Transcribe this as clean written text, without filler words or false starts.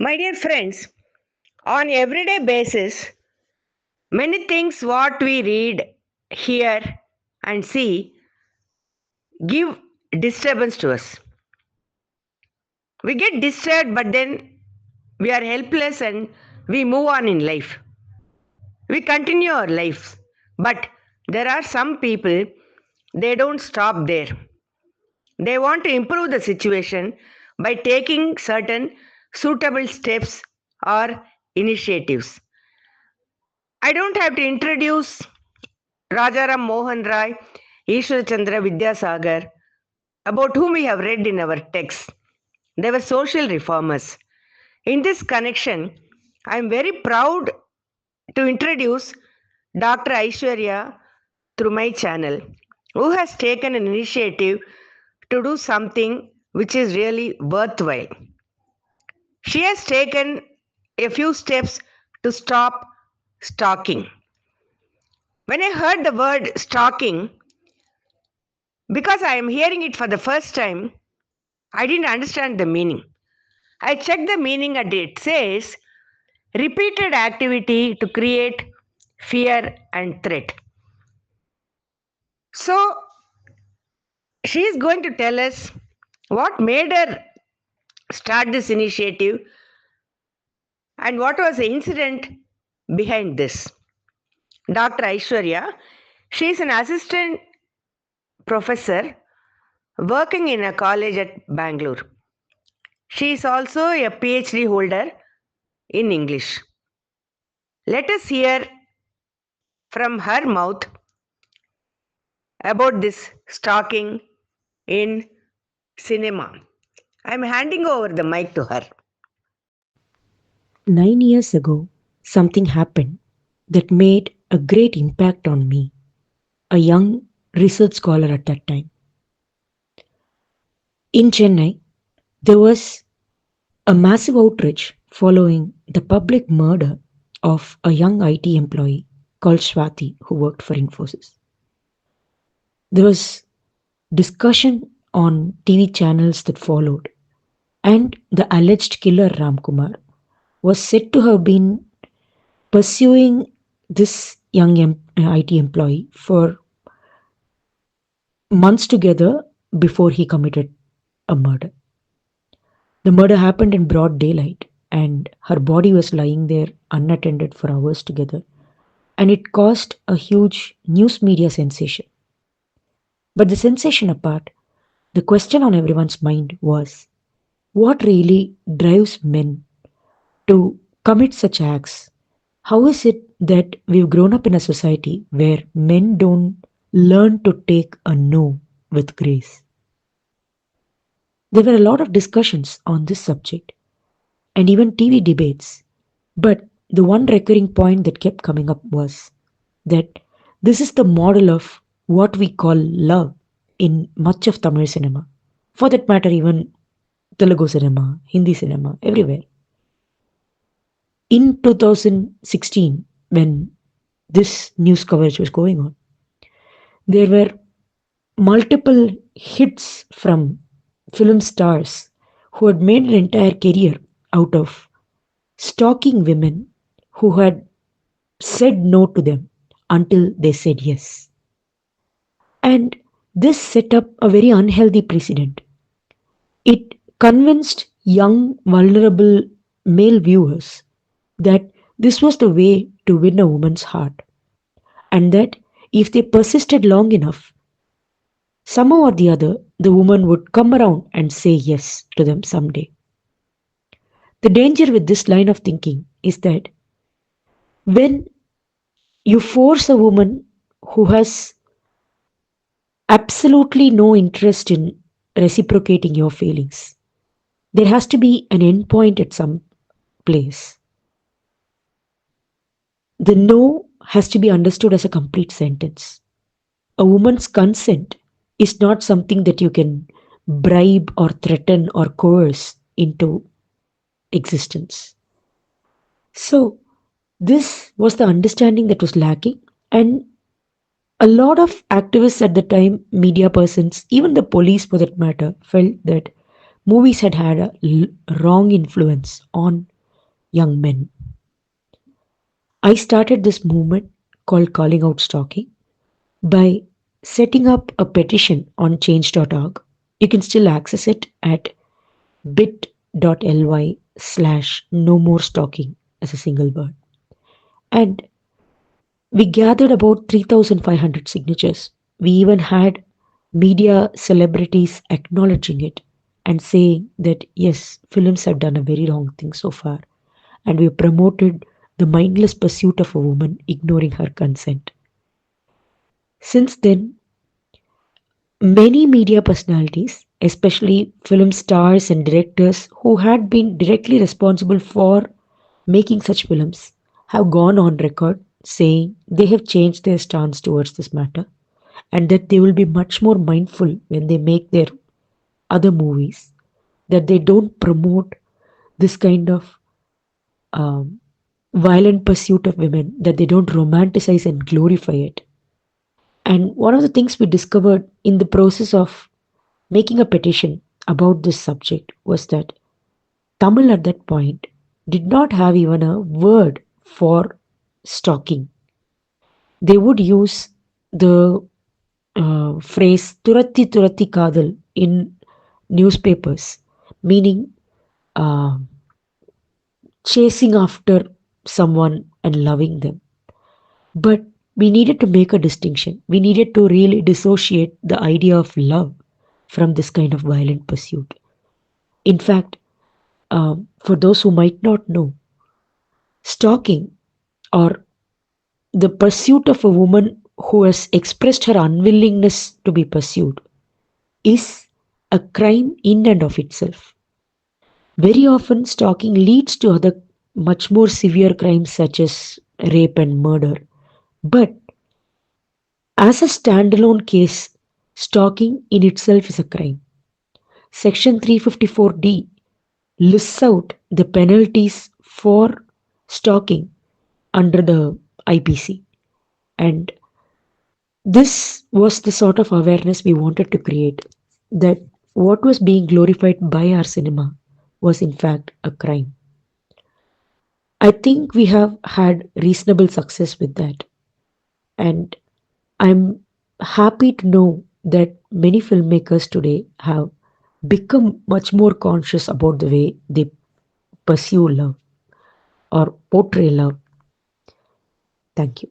My dear friends, on everyday basis, many things what we read, hear, and see give disturbance to us. We get disturbed, but then we are helpless and we move on in life. We continue our lives. But there are some people, they don't stop there. They want to improve the situation by taking certain suitable steps or initiatives. I don't have to introduce Rajaram Mohan Rai, Ishwar Chandra Vidyasagar, about whom we have read in our texts. They were social reformers. In this connection, I am very proud to introduce Dr. Iswarya through my channel, who has taken an initiative to do something which is really worthwhile. She has taken a few steps to stop stalking. When I heard the word stalking, because I am hearing it for the first time, I didn't understand the meaning. I checked the meaning and it says repeated activity to create fear and threat. So she is going to tell us what made her start this initiative and what was the incident behind this. Dr. Aishwarya, she is an assistant professor working in a college at Bangalore. She is also a PhD holder in English. Let us hear from her mouth about this stalking in cinema. I'm handing over the mic to her. 9 years ago, something happened that made a great impact on me, a young research scholar at that time. In Chennai, there was a massive outrage following the public murder of a young IT employee called Swati who worked for Infosys. There was discussion on TV channels that followed, and the alleged killer Ramkumar was said to have been pursuing this young IT employee for months together before he committed a murder. The murder happened in broad daylight, and her body was lying there unattended for hours together, and it caused a huge news media sensation. But the sensation apart, the question on everyone's mind was what really drives men to commit such acts? How is it that we've grown up in a society where men don't learn to take a no with grace? There were a lot of discussions on this subject and even TV debates, but the one recurring point that kept coming up was that this is the model of what we call love in much of Tamil cinema. For that matter, even Telugu cinema, Hindi cinema, everywhere. In 2016, when this news coverage was going on, there were multiple hits from film stars who had made an entire career out of stalking women who had said no to them until they said yes. And this set up a very unhealthy precedent. It convinced young, vulnerable male viewers that this was the way to win a woman's heart, and that if they persisted long enough, somehow or the other, the woman would come around and say yes to them someday. The danger with this line of thinking is that when you force a woman who has absolutely no interest in reciprocating your feelings, there has to be an end point at some place. The no has to be understood as a complete sentence. A woman's consent is not something that you can bribe or threaten or coerce into existence. So, this was the understanding that was lacking, and a lot of activists at the time, media persons, even the police for that matter, felt that movies had had a wrong influence on young men. I started this movement called Calling Out Stalking by setting up a petition on change.org. You can still access it at bit.ly/ no more stalking as a single word. And we gathered about 3,500 signatures. We even had media celebrities acknowledging it and saying that yes, films have done a very wrong thing so far. And we promoted the mindless pursuit of a woman ignoring her consent. Since then, many media personalities, especially film stars and directors who had been directly responsible for making such films, have gone on record saying they have changed their stance towards this matter and that they will be much more mindful when they make their other movies, that they don't promote this kind of um, violent pursuit of women, that they don't romanticize and glorify it. And one of the things we discovered in the process of making a petition about this subject was that Tamil at that point did not have even a word for stalking. They would use the phrase Turatti Turatti Kadal in newspapers, meaning uh, chasing after someone and loving them. But we needed to make a distinction. We needed to really dissociate the idea of love from this kind of violent pursuit. In fact, for those who might not know, stalking or the pursuit of a woman who has expressed her unwillingness to be pursued is a crime in and of itself. Very often, stalking leads to other much more severe crimes such as rape and murder. But as a standalone case, stalking in itself is a crime. Section 354D lists out the penalties for stalking under the IPC. And this was the sort of awareness we wanted to create, that what was being glorified by our cinema was in fact a crime. I think we have had reasonable success with that. And I'm happy to know that many filmmakers today have become much more conscious about the way they pursue love or portray love. Thank you.